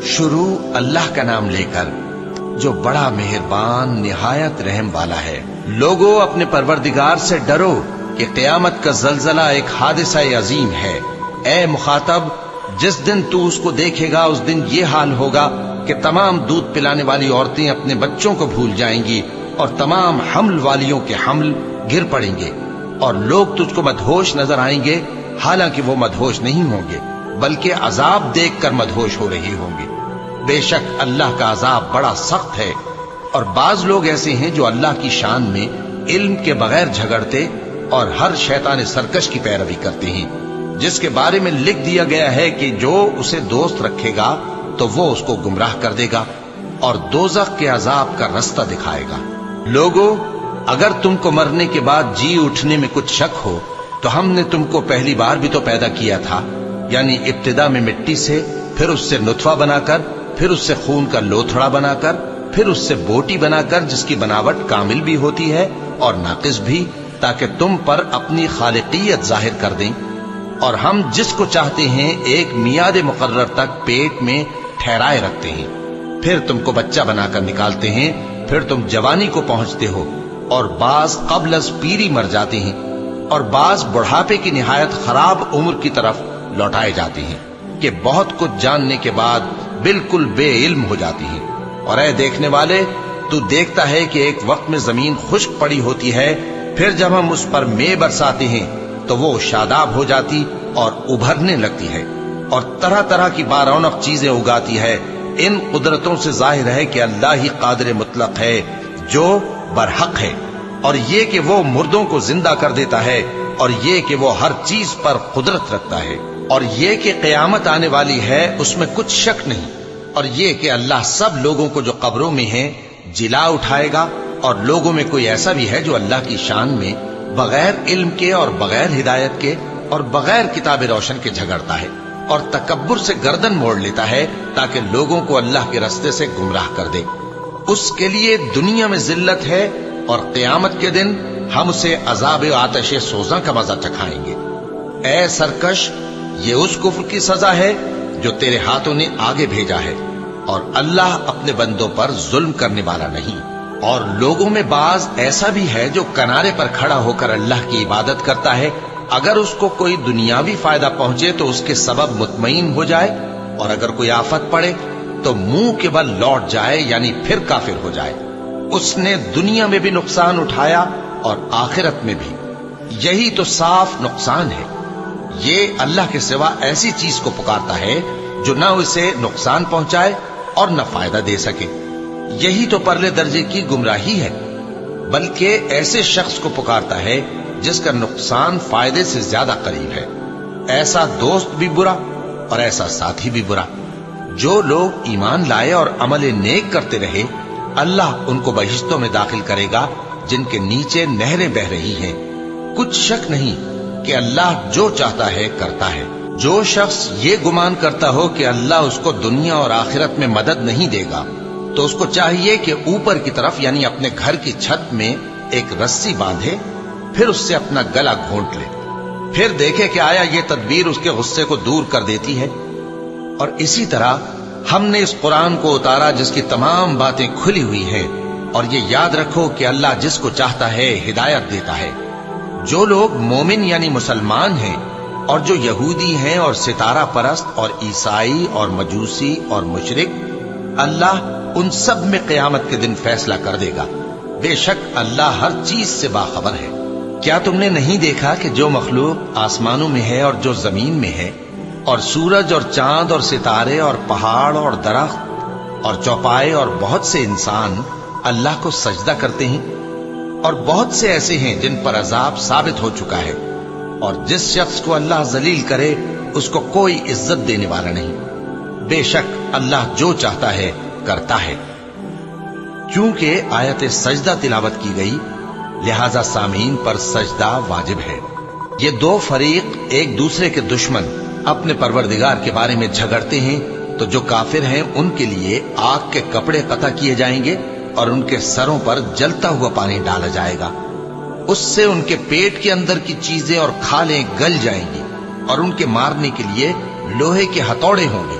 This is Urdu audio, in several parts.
شروع اللہ کا نام لے کر جو بڑا مہربان نہایت رحم والا ہے۔ لوگو اپنے پروردگار سے ڈرو کہ قیامت کا زلزلہ ایک حادثہ عظیم ہے۔ اے مخاطب، جس دن تو اس کو دیکھے گا اس دن یہ حال ہوگا کہ تمام دودھ پلانے والی عورتیں اپنے بچوں کو بھول جائیں گی اور تمام حمل والیوں کے حمل گر پڑیں گے، اور لوگ تجھ کو مدہوش نظر آئیں گے، حالانکہ وہ مدہوش نہیں ہوں گے بلکہ عذاب دیکھ کر مدہوش ہو رہے ہوں گے۔ بے شک اللہ کا عذاب بڑا سخت ہے۔ اور بعض لوگ ایسے ہیں جو اللہ کی شان میں علم کے بغیر جھگڑتے اور ہر شیطان سرکش کی پیروی کرتے ہیں، جس کے بارے میں لکھ دیا گیا ہے کہ جو اسے دوست رکھے گا تو وہ اس کو گمراہ کر دے گا اور دوزخ کے عذاب کا رستہ دکھائے گا۔ لوگو، اگر تم کو مرنے کے بعد جی اٹھنے میں کچھ شک ہو تو ہم نے تم کو پہلی بار بھی تو پیدا کیا تھا، یعنی ابتدا میں مٹی سے، پھر اس سے نطفہ بنا کر، پھر اس سے خون کا لوتھڑا بنا کر، پھر اس سے بوٹی بنا کر جس کی بناوٹ کامل بھی ہوتی ہے اور ناقص بھی، تاکہ تم پر اپنی خالقیت ظاہر کر دیں۔ اور ہم جس کو چاہتے ہیں ایک میعاد مقرر تک پیٹ میں ٹھہرائے رکھتے ہیں، پھر تم کو بچہ بنا کر نکالتے ہیں، پھر تم جوانی کو پہنچتے ہو، اور بعض قبل از پیری مر جاتے ہیں، اور بعض بڑھاپے کی نہایت خراب عمر کی طرف لوٹائے جاتے ہیں کہ بہت کچھ جاننے کے بعد بالکل بے علم ہو جاتی ہیں۔ اور اے دیکھنے والے، تو دیکھتا ہے کہ ایک وقت میں زمین خشک پڑی ہوتی ہے، پھر جب ہم اس پر مے برساتے ہیں تو وہ شاداب ہو جاتی اور ابھرنے لگتی ہے اور طرح طرح کی بارونق چیزیں اگاتی ہے۔ ان قدرتوں سے ظاہر ہے کہ اللہ ہی قادر مطلق ہے جو برحق ہے، اور یہ کہ وہ مردوں کو زندہ کر دیتا ہے، اور یہ کہ وہ ہر چیز پر قدرت رکھتا ہے، اور یہ کہ قیامت آنے والی ہے اس میں کچھ شک نہیں، اور یہ کہ اللہ سب لوگوں کو جو قبروں میں ہیں جلا اٹھائے گا، اور لوگوں میں کوئی ایسا بھی ہے جو اللہ کی شان میں بغیر علم کے اور بغیر ہدایت کے اور بغیر کتاب روشن کے جھگڑتا ہے اور تکبر سے گردن موڑ لیتا ہے تاکہ لوگوں کو اللہ کے رستے سے گمراہ کر دے۔ اس کے لیے دنیا میں ذلت ہے، اور قیامت کے دن ہم اسے عذاب آتش سوزاں کا مزہ چکھائیں گے۔ اے سرکش، یہ اس کفر کی سزا ہے جو تیرے ہاتھوں نے آگے بھیجا ہے، اور اللہ اپنے بندوں پر ظلم کرنے والا نہیں۔ اور لوگوں میں بعض ایسا بھی ہے جو کنارے پر کھڑا ہو کر اللہ کی عبادت کرتا ہے، اگر اس کو کوئی دنیاوی فائدہ پہنچے تو اس کے سبب مطمئن ہو جائے، اور اگر کوئی آفت پڑے تو منہ کے بل لوٹ جائے، یعنی پھر کافر ہو جائے۔ اس نے دنیا میں بھی نقصان اٹھایا اور آخرت میں بھی، یہی تو صاف نقصان ہے۔ یہ اللہ کے سوا ایسی چیز کو پکارتا ہے جو نہ اسے نقصان پہنچائے اور نہ فائدہ دے سکے، یہی تو پرلے درجے کی گمراہی ہے۔ بلکہ ایسے شخص کو پکارتا ہے جس کا نقصان فائدے سے زیادہ قریب ہے۔ ایسا دوست بھی برا اور ایسا ساتھی بھی برا۔ جو لوگ ایمان لائے اور عمل نیک کرتے رہے، اللہ ان کو بہشتوں میں داخل کرے گا جن کے نیچے نہریں بہ رہی ہیں۔ کچھ شک نہیں کہ اللہ جو چاہتا ہے کرتا ہے۔ جو شخص یہ گمان کرتا ہو کہ اللہ اس کو دنیا اور آخرت میں مدد نہیں دے گا تو اس کو چاہیے کہ اوپر کی طرف یعنی اپنے گھر کی چھت میں ایک رسی باندھے، پھر اس سے اپنا گلا گھونٹ لے، پھر دیکھے کہ آیا یہ تدبیر اس کے غصے کو دور کر دیتی ہے۔ اور اسی طرح ہم نے اس قرآن کو اتارا جس کی تمام باتیں کھلی ہوئی ہیں، اور یہ یاد رکھو کہ اللہ جس کو چاہتا ہے ہدایت دیتا ہے۔ جو لوگ مومن یعنی مسلمان ہیں اور جو یہودی ہیں اور ستارہ پرست اور عیسائی اور مجوسی اور مشرک، اللہ ان سب میں قیامت کے دن فیصلہ کر دے گا۔ بے شک اللہ ہر چیز سے باخبر ہے۔ کیا تم نے نہیں دیکھا کہ جو مخلوق آسمانوں میں ہے اور جو زمین میں ہے، اور سورج اور چاند اور ستارے اور پہاڑ اور درخت اور چوپائے اور بہت سے انسان اللہ کو سجدہ کرتے ہیں، اور بہت سے ایسے ہیں جن پر عذاب ثابت ہو چکا ہے، اور جس شخص کو اللہ ذلیل کرے اس کو کوئی عزت دینے والا نہیں۔ بے شک اللہ جو چاہتا ہے کرتا ہے۔ چونکہ آیت سجدہ تلاوت کی گئی لہذا سامعین پر سجدہ واجب ہے۔ یہ دو فریق ایک دوسرے کے دشمن اپنے پروردگار کے بارے میں جھگڑتے ہیں، تو جو کافر ہیں ان کے لیے آگ کے کپڑے قطع کیے جائیں گے اور ان کے سروں پر جلتا ہوا پانی ڈالا جائے گا، اس سے ان کے پیٹ کے اندر کی چیزیں اور کھالیں گل جائیں گی، اور ان کے مارنے کے لیے لوہے کے ہتھوڑے ہوں گے۔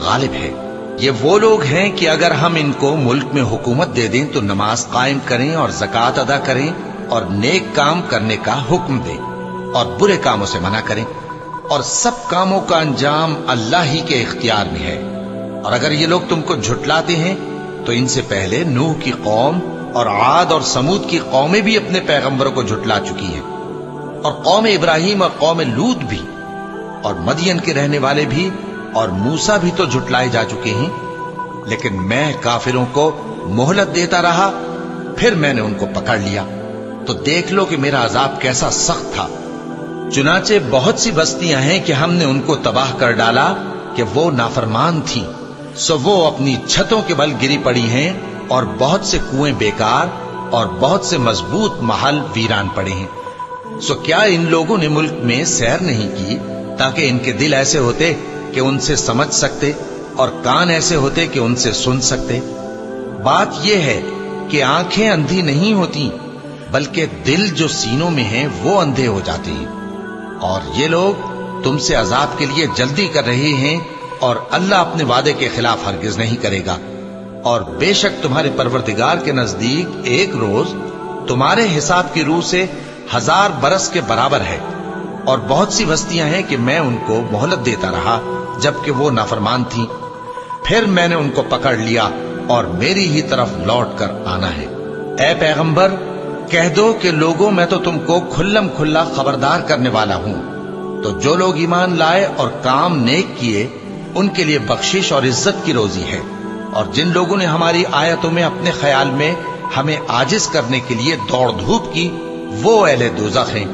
غالب ہے۔ یہ وہ لوگ ہیں کہ اگر ہم ان کو ملک میں حکومت دے دیں تو نماز قائم کریں اور زکوٰۃ ادا کریں اور نیک کام کرنے کا حکم دیں اور برے کاموں سے منع کریں، اور سب کاموں کا انجام اللہ ہی کے اختیار میں ہے۔ اور اگر یہ لوگ تم کو جھٹلاتے ہیں تو ان سے پہلے نوح کی قوم اور عاد اور سمود کی قومیں بھی اپنے پیغمبروں کو جھٹلا چکی ہیں، اور قوم ابراہیم اور قوم لوط بھی، اور مدین کے رہنے والے بھی، اور موسیٰ بھی تو جھٹلائے جا چکے ہیں۔ لیکن میں کافروں کو مہلت دیتا رہا، پھر میں نے ان کو پکڑ لیا، تو دیکھ لو کہ میرا عذاب کیسا سخت تھا۔ چنانچہ بہت سی بستیاں ہیں کہ ہم نے ان کو تباہ کر ڈالا کہ وہ نافرمان تھیں، سو وہ اپنی چھتوں کے بل گری پڑی ہیں، اور بہت سے کنویں بیکار اور بہت سے مضبوط محل ویران پڑے ہیں۔ سو کیا ان لوگوں نے ملک میں سیر نہیں کی تاکہ ان کے دل ایسے ہوتے کہ ان سے سمجھ سکتے اور کان ایسے ہوتے کہ ان سے سن سکتے؟ بات یہ ہے کہ آنکھیں اندھی نہیں ہوتی، بلکہ دل جو سینوں میں ہیں وہ اندھے ہو جاتے ہیں۔ اور یہ لوگ تم سے عذاب کے لیے جلدی کر رہے ہیں، اور اللہ اپنے وعدے کے خلاف ہرگز نہیں کرے گا۔ اور بے شک تمہارے پروردگار کے نزدیک ایک روز تمہارے حساب کی روح سے 1000 برس کے برابر ہے۔ اور بہت سی بستیاں ہیں کہ میں ان کو مہلت دیتا رہا جبکہ وہ نافرمان تھیں، پھر میں نے ان کو پکڑ لیا اور میری ہی طرف لوٹ کر آنا ہے۔ اے پیغمبر کہہ دو کہ لوگوں میں تو تم کو کھلم کھلا خبردار کرنے والا ہوں، تو جو لوگ ایمان لائے اور کام نیک کیے ان کے لیے بخشش اور عزت کی روزی ہے، اور جن لوگوں نے ہماری آیتوں میں اپنے خیال میں ہمیں عاجز کرنے کے لیے دوڑ دھوپ کی وہ اہل دوزخ ہیں۔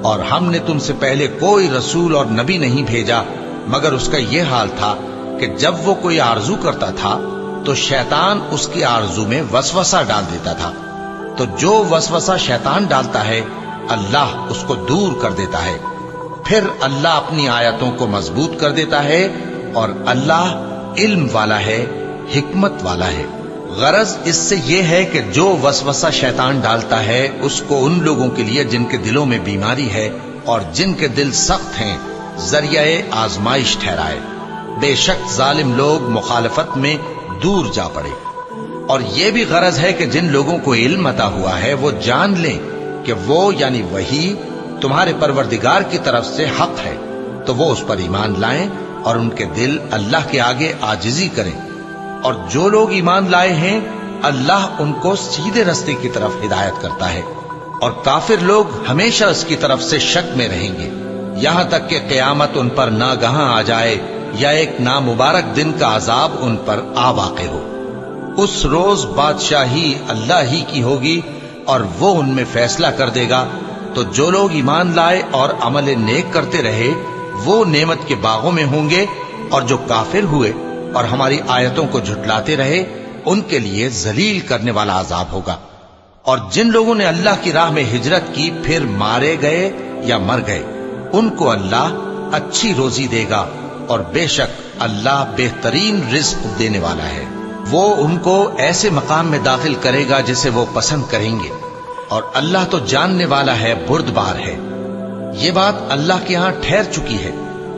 اور ہم نے تم سے پہلے کوئی رسول اور نبی نہیں بھیجا مگر اس کا یہ حال تھا کہ جب وہ کوئی آرزو کرتا تھا تو شیطان اس کی آرزو میں وسوسہ ڈال دیتا تھا، تو جو وسوسہ شیطان ڈالتا ہے اللہ اس کو دور کر دیتا ہے، پھر اللہ اپنی آیتوں کو مضبوط کر دیتا ہے، اور اللہ علم والا ہے، حکمت والا ہے۔ غرض اس سے یہ ہے کہ جو وسوسہ شیطان ڈالتا ہے اس کو ان لوگوں کے لیے جن کے دلوں میں بیماری ہے اور جن کے دل سخت ہیں ذریعہ آزمائش ٹھہرائے۔ بے شک ظالم لوگ مخالفت میں دور جا پڑے۔ اور یہ بھی غرض ہے کہ جن لوگوں کو علم عطا ہوا ہے وہ جان لیں کہ وہ یعنی وحی تمہارے پروردگار کی طرف سے حق ہے، تو وہ اس پر ایمان لائیں اور ان کے دل اللہ کے آگے عاجزی کریں۔ اور جو لوگ ایمان لائے ہیں اللہ ان کو سیدھے رستے کی طرف ہدایت کرتا ہے، اور کافر لوگ ہمیشہ اس کی طرف سے شک میں رہیں گے، یہاں تک کہ قیامت ان پر ناگہاں آ جائے یا ایک نامبارک دن کا عذاب ان پر آ واقع ہو۔ اس روز بادشاہی اللہ ہی کی ہوگی اور وہ ان میں فیصلہ کر دے گا، تو جو لوگ ایمان لائے اور عمل نیک کرتے رہے وہ نعمت کے باغوں میں ہوں گے، اور جو کافر ہوئے اور ہماری آیتوں کو جھٹلاتے رہے ان کے لیے ذلیل کرنے والا عذاب ہوگا۔ اور جن لوگوں نے اللہ کی راہ میں ہجرت کی پھر مارے گئے یا مر گئے ان کو اللہ اچھی روزی دے گا، اور بے شک اللہ بہترین رزق دینے والا ہے۔ وہ ان کو ایسے مقام میں داخل کرے گا جسے وہ پسند کریں گے، اور اللہ تو جاننے والا ہے، بردبار ہے۔ یہ بات اللہ کے ہاں ٹھہر چکی ہے،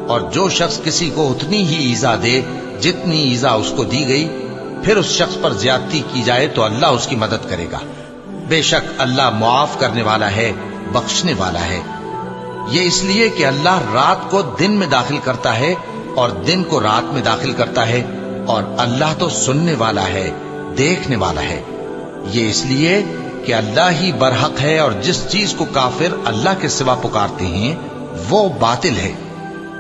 اور جو شخص کسی کو اتنی ہی ایذا دے جتنی ایذا اس کو دی گئی، پھر اس شخص پر زیادتی کی جائے تو اللہ اس کی مدد کرے گا۔ بے شک اللہ معاف کرنے والا ہے، بخشنے والا ہے۔ یہ اس لیے کہ اللہ رات کو دن میں داخل کرتا ہے اور دن کو رات میں داخل کرتا ہے، اور اللہ تو سننے والا ہے، دیکھنے والا ہے۔ یہ اس لیے کہ اللہ ہی برحق ہے، اور جس چیز کو کافر اللہ کے سوا پکارتے ہیں وہ باطل ہے،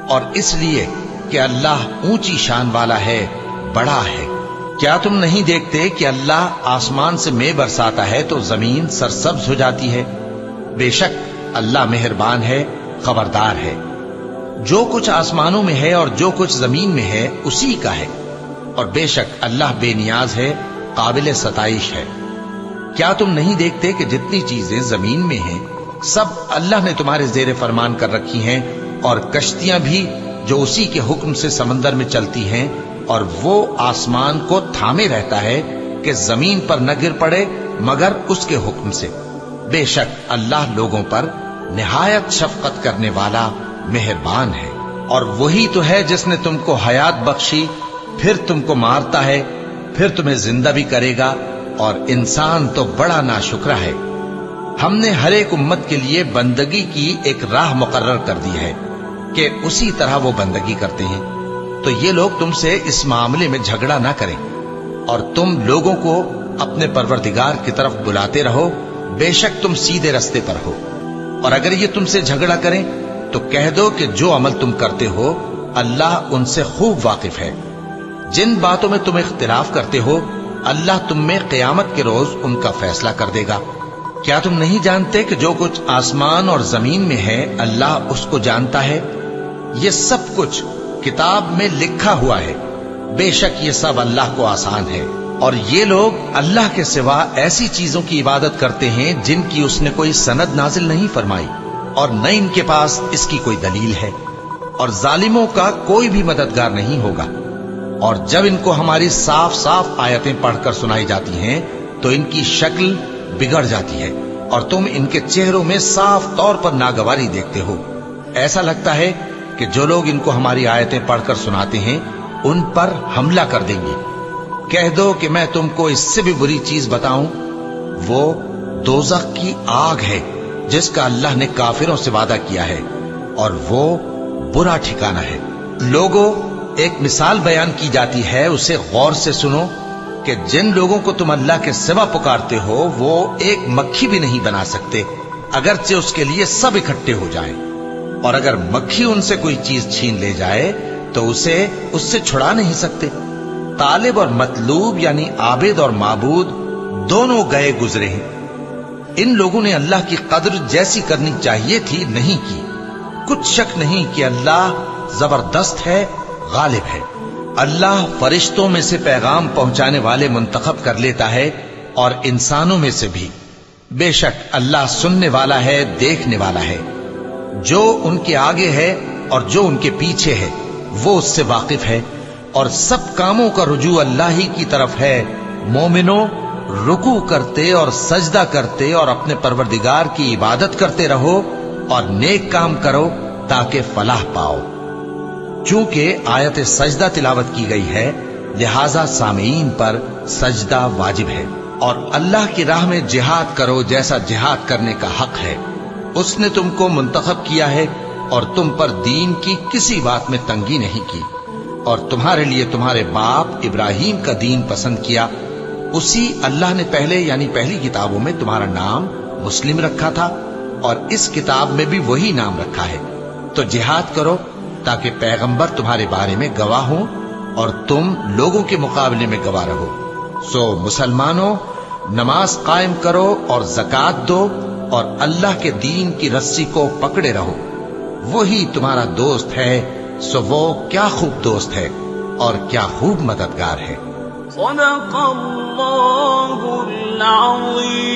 اور اس لیے کہ اللہ اونچی شان والا ہے، بڑا ہے۔ کیا تم نہیں دیکھتے کہ اللہ آسمان سے مے برساتا ہے تو زمین سرسبز ہو جاتی ہے؟ بے شک اللہ مہربان ہے، خبردار ہے۔ جو کچھ آسمانوں میں ہے اور جو کچھ زمین میں ہے اسی کا ہے، اور بے شک اللہ بے نیاز ہے، قابل ستائش ہے۔ کیا تم نہیں دیکھتے کہ جتنی چیزیں زمین میں ہیں سب اللہ نے تمہارے زیر فرمان کر رکھی ہیں، اور کشتیاں بھی جو اسی کے حکم سے سمندر میں چلتی ہیں، اور وہ آسمان کو تھامے رہتا ہے کہ زمین پر نہ گر پڑے مگر اس کے حکم سے۔ بے شک اللہ لوگوں پر نہایت شفقت کرنے والا، مہربان ہے۔ اور وہی تو ہے جس نے تم کو حیات بخشی پھر تم کو مارتا ہے، پھر تمہیں زندہ بھی کرے گا، اور انسان تو بڑا ناشکرا ہے۔ ہم نے ہر ایک امت کے لیے بندگی کی ایک راہ مقرر کر دی ہے کہ اسی طرح وہ بندگی کرتے ہیں، تو یہ لوگ تم سے اس معاملے میں جھگڑا نہ کریں، اور تم لوگوں کو اپنے پروردگار کی طرف بلاتے رہو، بے شک تم سیدھے رستے پر ہو۔ اور اگر یہ تم سے جھگڑا کریں تو کہہ دو کہ جو عمل تم کرتے ہو اللہ ان سے خوب واقف ہے۔ جن باتوں میں تم اختلاف کرتے ہو اللہ تم میں قیامت کے روز ان کا فیصلہ کر دے گا۔ کیا تم نہیں جانتے کہ جو کچھ آسمان اور زمین میں ہے اللہ اس کو جانتا ہے؟ یہ سب کچھ کتاب میں لکھا ہوا ہے، بے شک یہ سب اللہ کو آسان ہے۔ اور یہ لوگ اللہ کے سوا ایسی چیزوں کی عبادت کرتے ہیں جن کی اس نے کوئی سند نازل نہیں فرمائی، اور نہ ان کے پاس اس کی کوئی دلیل ہے، اور ظالموں کا کوئی بھی مددگار نہیں ہوگا۔ اور جب ان کو ہماری صاف صاف آیتیں پڑھ کر سنائی جاتی ہیں تو ان کی شکل بگڑ جاتی ہے، اور تم ان کے چہروں میں صاف طور پر ناگواری دیکھتے ہو۔ ایسا لگتا ہے کہ جو لوگ ان کو ہماری آیتیں پڑھ کر سناتے ہیں ان پر حملہ کر دیں گے۔ کہہ دو کہ میں تم کو اس سے بھی بری چیز بتاؤں، وہ دوزخ کی آگ ہے جس کا اللہ نے کافروں سے وعدہ کیا ہے، اور وہ برا ٹھکانہ ہے۔ لوگوں، ایک مثال بیان کی جاتی ہے، اسے غور سے سنو کہ جن لوگوں کو تم اللہ کے سوا پکارتے ہو وہ ایک مکھی بھی نہیں بنا سکتے، اگرچہ اس کے لیے سب اکٹھے ہو جائیں۔ اور اگر مکھی ان سے کوئی چیز چھین لے جائے تو اسے اس سے چھڑا نہیں سکتے۔ طالب اور مطلوب یعنی عابد اور معبود دونوں گئے گزرے ہیں۔ ان لوگوں نے اللہ کی قدر جیسی کرنی چاہیے تھی نہیں کی۔ کچھ شک نہیں کہ اللہ زبردست ہے، غالب ہے۔ اللہ فرشتوں میں سے پیغام پہنچانے والے منتخب کر لیتا ہے اور انسانوں میں سے بھی۔ بے شک اللہ سننے والا ہے، دیکھنے والا ہے۔ جو ان کے آگے ہے اور جو ان کے پیچھے ہے وہ اس سے واقف ہے، اور سب کاموں کا رجوع اللہ ہی کی طرف ہے۔ مومنوں، رکوع کرتے اور سجدہ کرتے اور اپنے پروردگار کی عبادت کرتے رہو اور نیک کام کرو تاکہ فلاح پاؤ۔ چونکہ آیت سجدہ تلاوت کی گئی ہے لہذا سامعین پر سجدہ واجب ہے، اور اللہ کی راہ میں جہاد کرو جیسا جہاد کرنے کا حق ہے۔ اس نے تم کو منتخب کیا ہے اور تم پر دین کی کسی بات میں تنگی نہیں کی، اور تمہارے لیے تمہارے باپ ابراہیم کا دین پسند کیا۔ اسی اللہ نے پہلے یعنی پہلی کتابوں میں تمہارا نام مسلم رکھا تھا، اور اس کتاب میں بھی وہی نام رکھا ہے۔ تو جہاد کرو تاکہ پیغمبر تمہارے بارے میں گواہ ہوں اور تم لوگوں کے مقابلے میں گواہ رہو۔ سو مسلمانوں، نماز قائم کرو اور زکوٰۃ دو اور اللہ کے دین کی رسی کو پکڑے رہو، وہی تمہارا دوست ہے۔ سو وہ کیا خوب دوست ہے اور کیا خوب مددگار ہے۔ صدق اللہ العظیم۔